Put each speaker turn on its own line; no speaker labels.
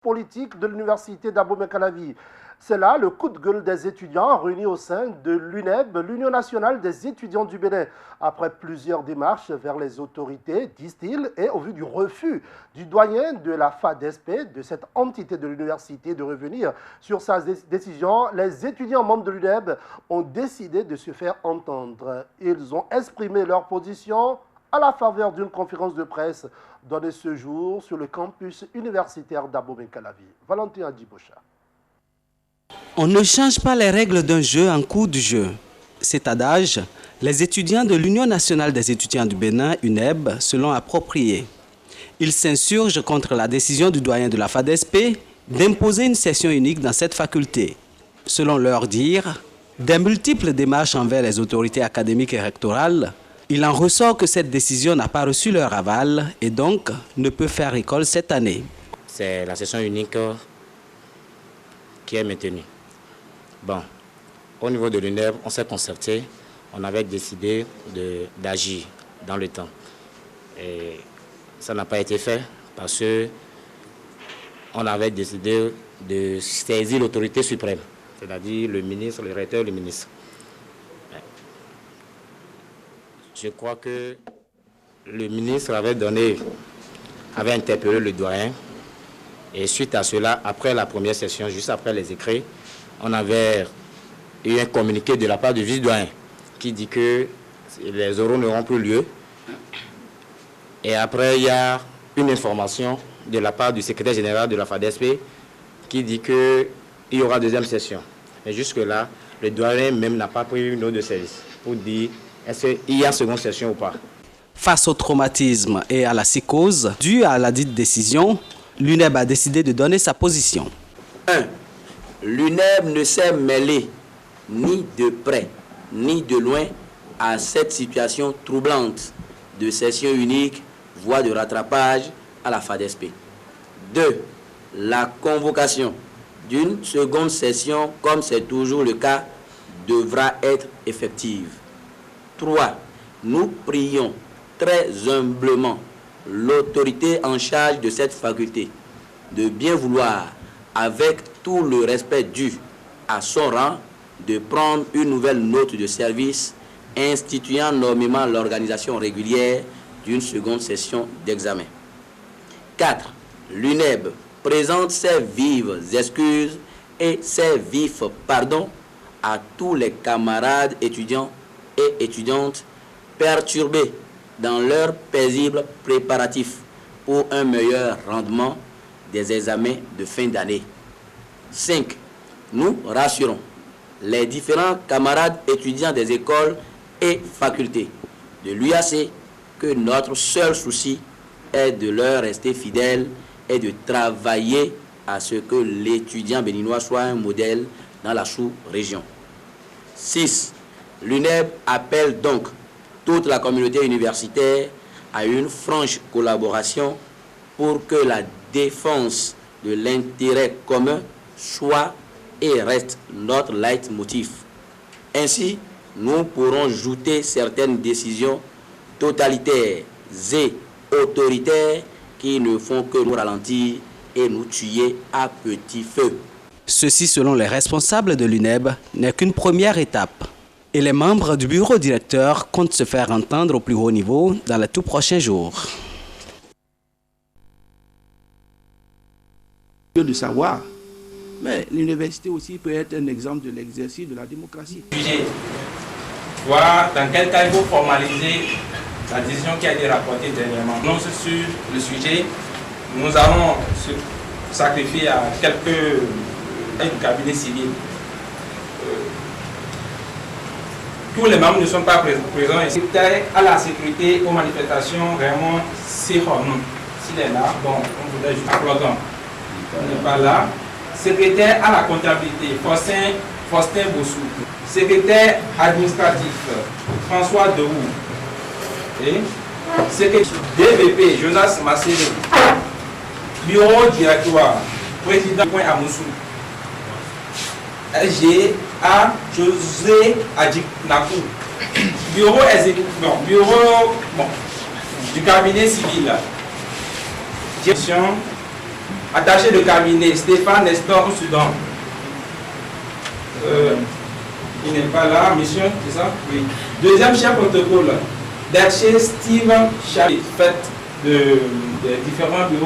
politique de l'université d'Abomey-Calavi. C'est là le coup de gueule des étudiants réunis au sein de l'UNEB, l'Union nationale des étudiants du Bénin. Après plusieurs démarches vers les autorités, disent-ils, et au vu du refus du doyen de la FADESP, de cette entité de l'université, de revenir sur sa décision, les étudiants membres de l'UNEB ont décidé de se faire entendre. Ils ont exprimé leur position à la faveur d'une conférence de presse donnée ce jour sur le campus universitaire d'Abomey-Calavi. Valentin Adibocha.
On ne change pas les règles d'un jeu en cours du jeu. Cet adage, les étudiants de l'Union nationale des étudiants du Bénin, UNEB, se l'ont approprié. Ils s'insurgent contre la décision du doyen de la FADESP d'imposer une session unique dans cette faculté. Selon leur dire, des multiples démarches envers les autorités académiques et rectorales, il en ressort que cette décision n'a pas reçu leur aval et donc ne peut faire école cette année.
C'est la session unique qui est maintenue. Bon, au niveau de l'UNEB, on s'est concerté, on avait décidé d'agir dans le temps. Et ça n'a pas été fait parce qu'on avait décidé de saisir l'autorité suprême, c'est-à-dire le ministre, le recteur, le ministre. Je crois que le ministre avait interpellé le doyen et suite à cela, après la première session, juste après les écrits, on avait eu un communiqué de la part du vice-doyen qui dit que les oraux n'auront plus lieu. Et après, il y a une information de la part du secrétaire général de la FADESP qui dit qu'il y aura deuxième session. Mais jusque-là, le doyen même n'a pas pris une note de service pour dire est-ce qu'il y a seconde session ou pas.
Face au traumatisme et à la psychose due à la dite décision, l'UNEB a décidé de donner sa position.
1. L'UNEB ne s'est mêlé ni de près ni de loin à cette situation troublante de session unique, voie de rattrapage à la FADESP. 2. La convocation d'une seconde session, comme c'est toujours le cas, devra être effective. 3. Nous prions très humblement l'autorité en charge de cette faculté de bien vouloir, avec tout le respect dû à son rang, de prendre une nouvelle note de service instituant nommément l'organisation régulière d'une seconde session d'examen. 4. L'UNEB présente ses vives excuses et ses vifs pardons à tous les camarades étudiants et étudiantes perturbés dans leurs paisibles préparatifs pour un meilleur rendement des examens de fin d'année. 5. Nous rassurons les différents camarades étudiants des écoles et facultés de l'UAC que notre seul souci est de leur rester fidèles et de travailler à ce que l'étudiant béninois soit un modèle dans la sous-région. 6. L'UNEB appelle donc toute la communauté universitaire à une franche collaboration pour que la défense de l'intérêt commun soit et reste notre leitmotiv. Ainsi, nous pourrons ajouter certaines décisions totalitaires et autoritaires qui ne font que nous ralentir et nous tuer à petit feu.
Ceci, selon les responsables de l'UNEB, n'est qu'une première étape. Et les membres du bureau directeur comptent se faire entendre au plus haut niveau dans les tout prochains jours.
De savoir, mais l'université aussi peut être un exemple de l'exercice de la démocratie.
Voilà dans quel cas il faut formaliser la décision qui a été rapportée dernièrement. Non, sur le sujet, nous allons se sacrifier à un cabinet civil. Tous les membres ne sont pas présents. Et secrétaire à la sécurité, aux manifestations, vraiment, c'est non. S'il est là, bon, on voudrait juste applaudir. On n'est pas là. Secrétaire à la comptabilité, Faustin Bossou. Secrétaire administratif, François Dehou. Et secrétaire DVP, Jonas Massé. Bureau directoire, président Amoussou. LG à José Adjiknakou. Bureau du cabinet civil. Gestion Attaché de cabinet, Stéphane Nestor Soudan. Il n'est pas là, mission, c'est ça? Oui. Deuxième chef protocole, Derché Steve Charlie, fait des différents bureaux.